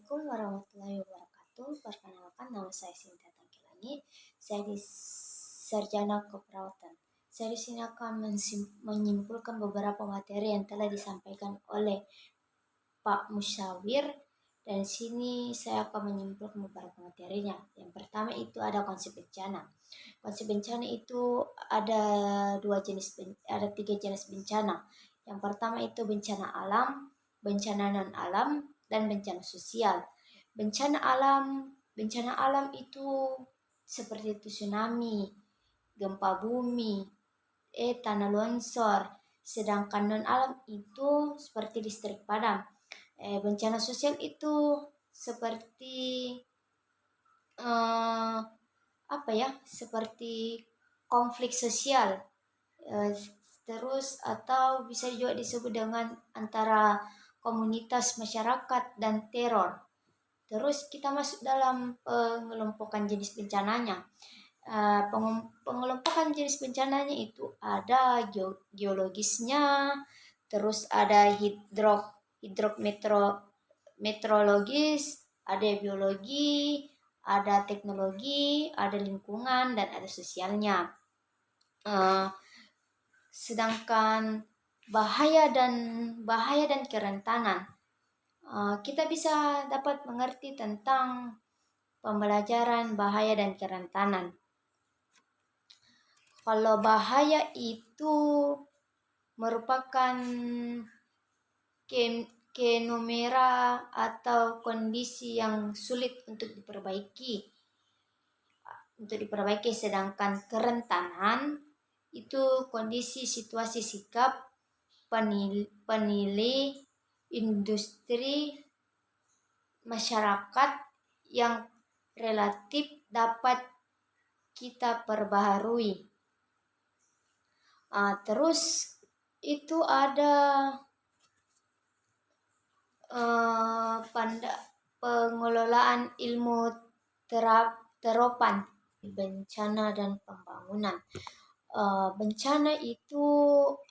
Assalamualaikum warahmatullahi wabarakatuh. Perkenalkan, nama saya Sinta Tangkilani. Saya di Sarjana Keperawatan. Saya di sini akan menyimpulkan beberapa materi yang telah disampaikan oleh Pak Musyawir. Dan di sini saya akan menyimpulkan beberapa materinya. Yang pertama itu ada konsep bencana. Konsep bencana itu ada tiga jenis bencana. Yang pertama itu bencana alam, bencana non alam, dan bencana sosial. Bencana alam itu seperti tsunami, gempa bumi, tanah longsor. Sedangkan non alam itu seperti listrik padam. Bencana sosial itu seperti seperti konflik sosial. Terus atau bisa juga disebut dengan antara komunitas masyarakat dan teror. Terus kita masuk dalam pengelompokan jenis bencananya. Pengelompokan jenis bencananya itu ada geologisnya, terus ada hidrometeorologis, ada biologi, ada teknologi, ada lingkungan, dan ada sosialnya. Sedangkan bahaya dan kerentanan, kita bisa dapat mengerti tentang pembelajaran bahaya dan kerentanan. Kalau bahaya itu merupakan fenomena atau kondisi yang sulit untuk diperbaiki. Sedangkan kerentanan itu kondisi, situasi, sikap, penilai, industri, masyarakat yang relatif dapat kita perbaharui. Terus itu ada pengelolaan ilmu terapan bencana dan pembangunan. Bencana itu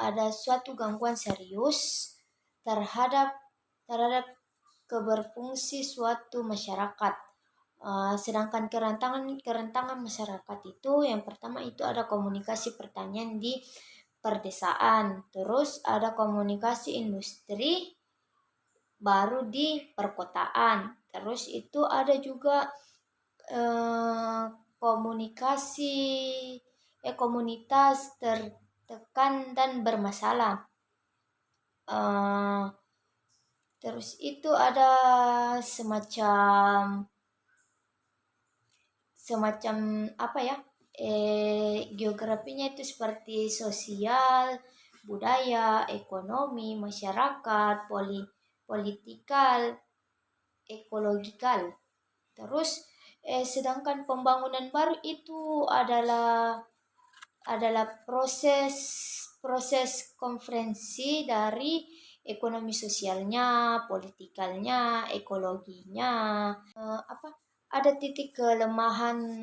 ada suatu gangguan serius terhadap keberfungsi suatu masyarakat. Sedangkan kerentanan masyarakat itu yang pertama itu ada komunikasi pertanian di perdesaan, terus ada komunikasi industri baru di perkotaan, terus itu ada juga komunitas tertekan dan bermasalah. Terus itu ada semacam geografinya itu seperti sosial, budaya, ekonomi, masyarakat, politikal, ekologikal. Terus sedangkan pembangunan baru itu adalah proses konferensi dari ekonomi sosialnya, politikalnya, ekologinya. Ada titik kelemahan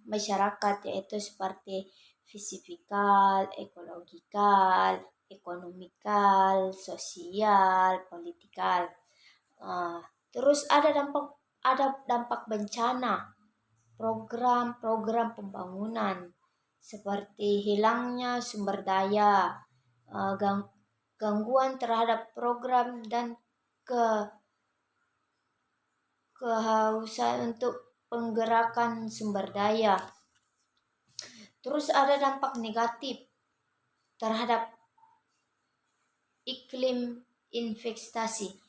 masyarakat, yaitu seperti fisikal, ekologikal, ekonomikal, sosial, politikal. Terus ada dampak bencana, program pembangunan seperti hilangnya sumber daya, gangguan terhadap program, dan kehausan untuk penggerakan sumber daya. Terus ada dampak negatif terhadap iklim investasi.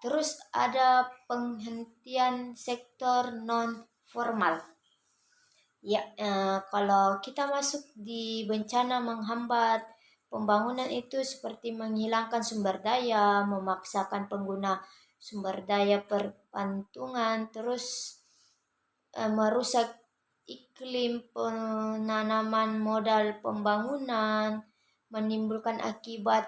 Terus ada penghentian sektor non formal. Kalau kita masuk di bencana menghambat pembangunan itu seperti menghilangkan sumber daya, memaksakan pengguna sumber daya perpantungan, terus merusak iklim penanaman modal pembangunan, menimbulkan akibat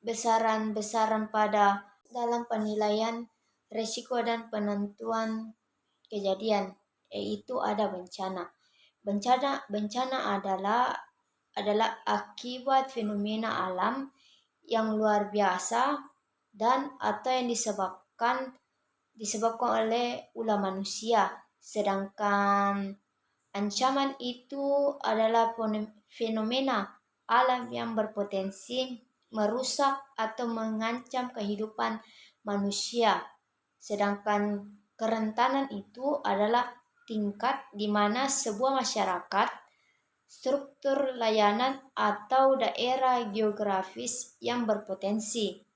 besaran-besaran pada dalam penilaian risiko dan penentuan kejadian. Itu ada bencana. Bencana adalah akibat fenomena alam yang luar biasa dan atau yang disebabkan oleh ulah manusia. Sedangkan ancaman itu adalah fenomena alam yang berpotensi merusak atau mengancam kehidupan manusia. Sedangkan kerentanan itu adalah tingkat di mana sebuah masyarakat, struktur layanan atau daerah geografis yang berpotensi.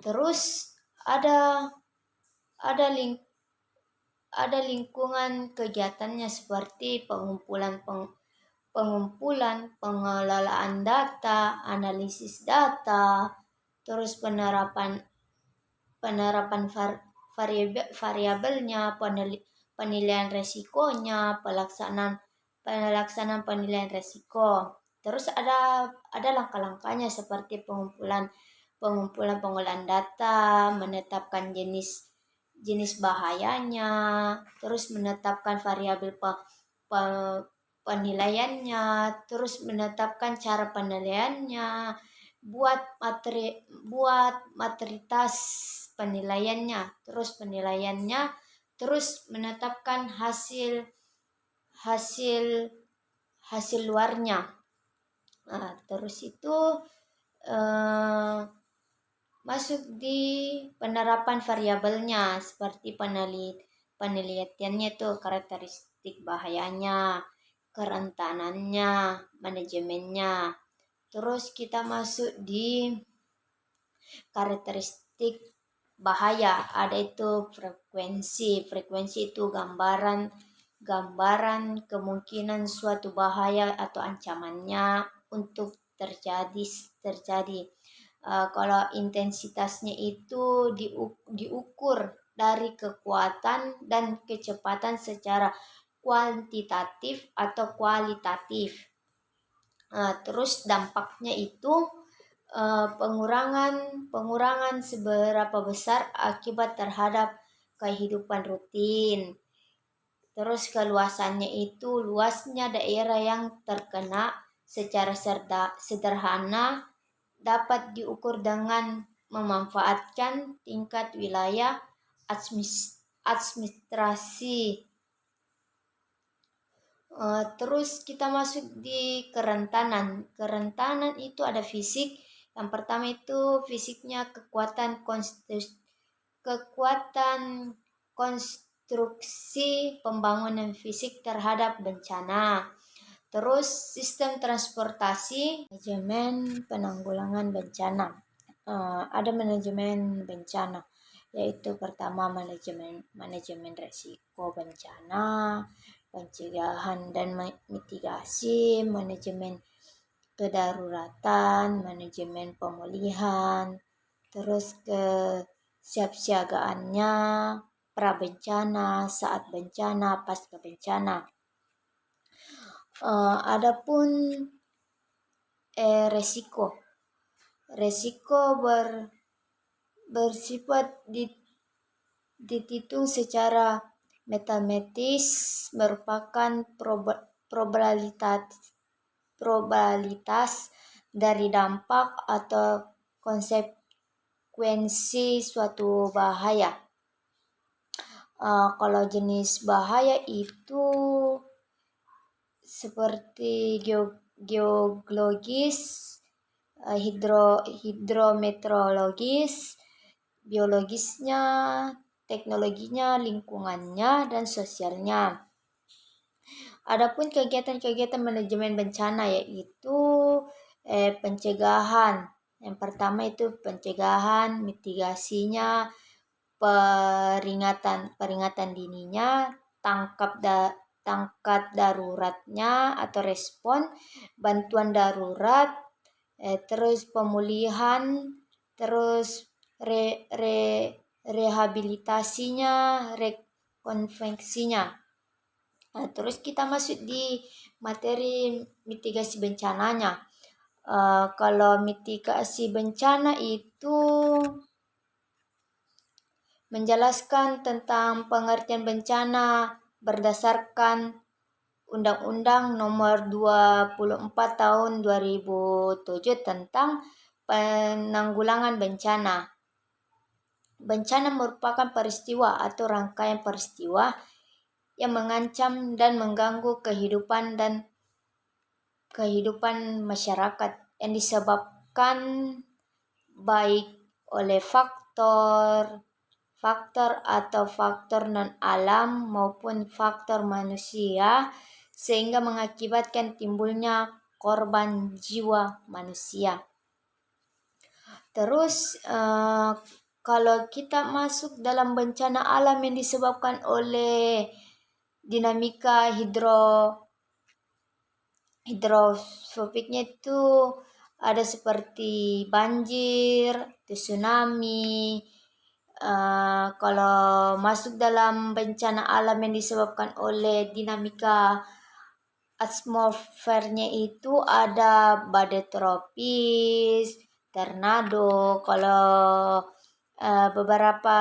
Terus ada lingkungan kegiatannya seperti pengumpulan, pengelolaan data, analisis data, terus penerapan variabelnya, penilaian resikonya, pelaksanaan penilaian resiko. Terus ada langkah-langkahnya seperti pengumpulan pengolahan data, menetapkan jenis bahayanya, terus menetapkan variabel penilaiannya, terus menetapkan cara penilaiannya, buat materi tas penilaiannya, terus menetapkan hasil luarnya. Terus itu masuk di penerapan variabelnya seperti penelitiannya itu karakteristik bahayanya, kerentanannya, manajemennya. Terus kita masuk di karakteristik bahaya, ada itu frekuensi itu gambaran kemungkinan suatu bahaya atau ancamannya untuk terjadi. Kalau intensitasnya itu diukur dari kekuatan dan kecepatan secara kuantitatif atau kualitatif. Terus dampaknya itu pengurangan seberapa besar akibat terhadap kehidupan rutin. Terus keluasannya itu luasnya daerah yang terkena secara sederhana dapat diukur dengan memanfaatkan tingkat wilayah administrasi. Terus kita masuk di kerentanan. Kerentanan itu ada fisik. Yang pertama itu fisiknya kekuatan konstruksi pembangunan fisik terhadap bencana. Terus sistem transportasi, manajemen penanggulangan bencana. Ada manajemen bencana, yaitu pertama manajemen resiko bencana, pencegahan dan mitigasi, manajemen kedaruratan, manajemen pemulihan, terus kesiapsiagaannya, prabencana, saat bencana, pasca bencana. Adapun resiko bersifat dihitung secara matematis, merupakan probabilitas dari dampak atau konsekuensi suatu bahaya. Kalau jenis bahaya itu seperti geologis, hidrometeorologis, biologisnya, teknologinya, lingkungannya, dan sosialnya. Adapun kegiatan-kegiatan manajemen bencana yaitu pencegahan. Yang pertama itu pencegahan, mitigasinya, peringatan dininya, tangkap daruratnya atau respon, bantuan darurat, terus pemulihan, terus rehabilitasinya, rekonstruksinya. Terus kita masuk di materi mitigasi bencananya. Kalau mitigasi bencana itu menjelaskan tentang pengertian bencana berdasarkan Undang-Undang Nomor 24 Tahun 2007 tentang penanggulangan bencana. Bencana merupakan peristiwa atau rangkaian peristiwa yang mengancam dan mengganggu kehidupan masyarakat yang disebabkan baik oleh faktor atau faktor non-alam maupun faktor manusia, sehingga mengakibatkan timbulnya korban jiwa manusia. Terus kalau kita masuk dalam bencana alam yang disebabkan oleh dinamika hidrotrofiknya itu ada seperti banjir, tsunami. Kalau masuk dalam bencana alam yang disebabkan oleh dinamika atmosfernya itu ada badai tropis, tornado. Kalau beberapa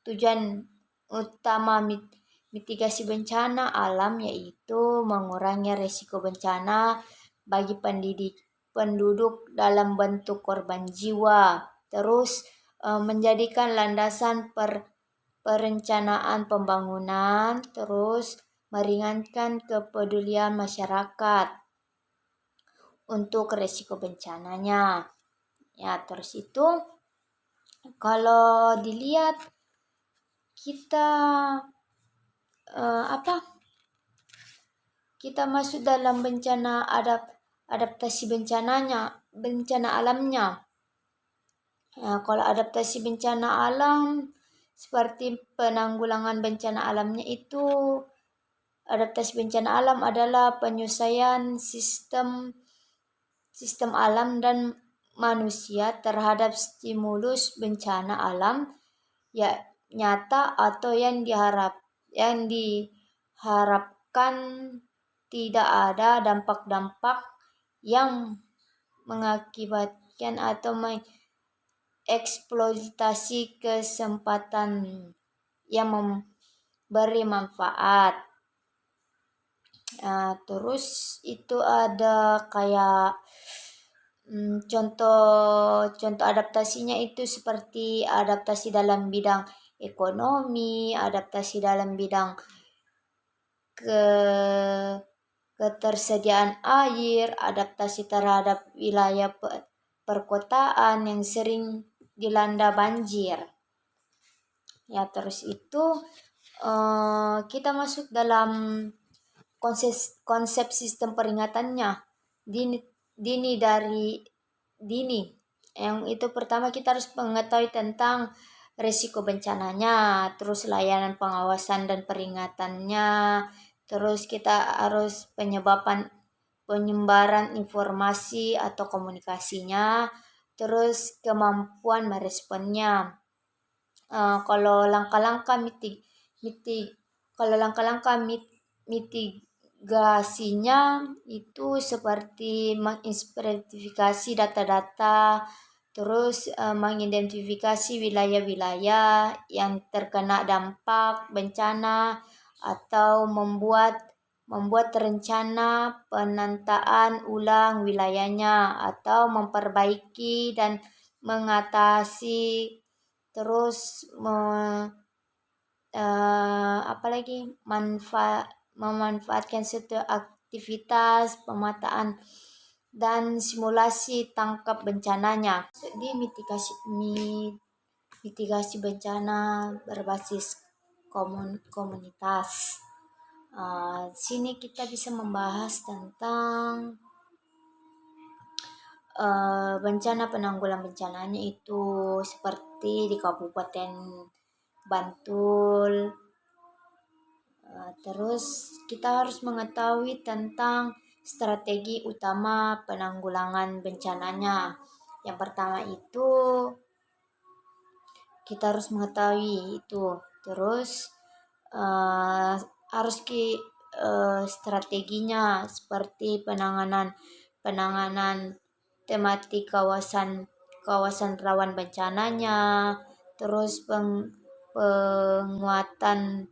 tujuan utama mitigasi bencana alam yaitu mengurangi risiko bencana bagi penduduk dalam bentuk korban jiwa. Terus menjadikan landasan perencanaan pembangunan, terus meringankan kepedulian masyarakat untuk risiko bencananya. Ya, terus itu kalau dilihat kita kita masuk dalam bencana adaptasi bencana alamnya. Kalau adaptasi bencana alam seperti penanggulangan bencana alamnya itu, adaptasi bencana alam adalah penyelesaian sistem alam dan manusia terhadap stimulus bencana alam ya nyata atau yang diharapkan tidak ada dampak-dampak yang mengakibatkan atau eksploitasi kesempatan yang memberi manfaat. Terus itu ada kayak contoh adaptasinya itu seperti adaptasi dalam bidang ekonomi, adaptasi dalam bidang ketersediaan air, adaptasi terhadap wilayah perkotaan yang sering dilanda banjir. Ya, terus itu kita masuk dalam konsep sistem peringatannya dini. Yang itu pertama kita harus mengetahui tentang risiko bencananya, terus layanan pengawasan dan peringatannya, terus kita harus penyebaran informasi atau komunikasinya, terus kemampuan meresponnya. Kalau langkah-langkah mitigasinya itu seperti mengidentifikasi data-data, terus mengidentifikasi wilayah-wilayah yang terkena dampak bencana, atau membuat rencana penataan ulang wilayahnya, atau memperbaiki dan mengatasi, terus memanfaatkan setiap aktivitas pemetaan dan simulasi tangkap bencananya. Jadi mitigasi bencana berbasis komunitas. Sini kita bisa membahas tentang bencana penanggulangan bencananya itu seperti di Kabupaten Bantul. Terus kita harus mengetahui tentang strategi utama penanggulangan bencananya. Yang pertama itu kita harus mengetahui itu. Terus harus strateginya seperti penanganan tematik kawasan rawan bencananya, terus penguatan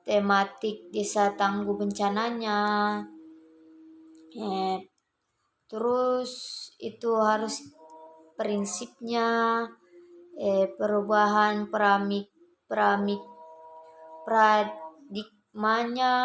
tematik desa tangguh bencananya, terus itu harus prinsipnya, perubahan paradigmanya,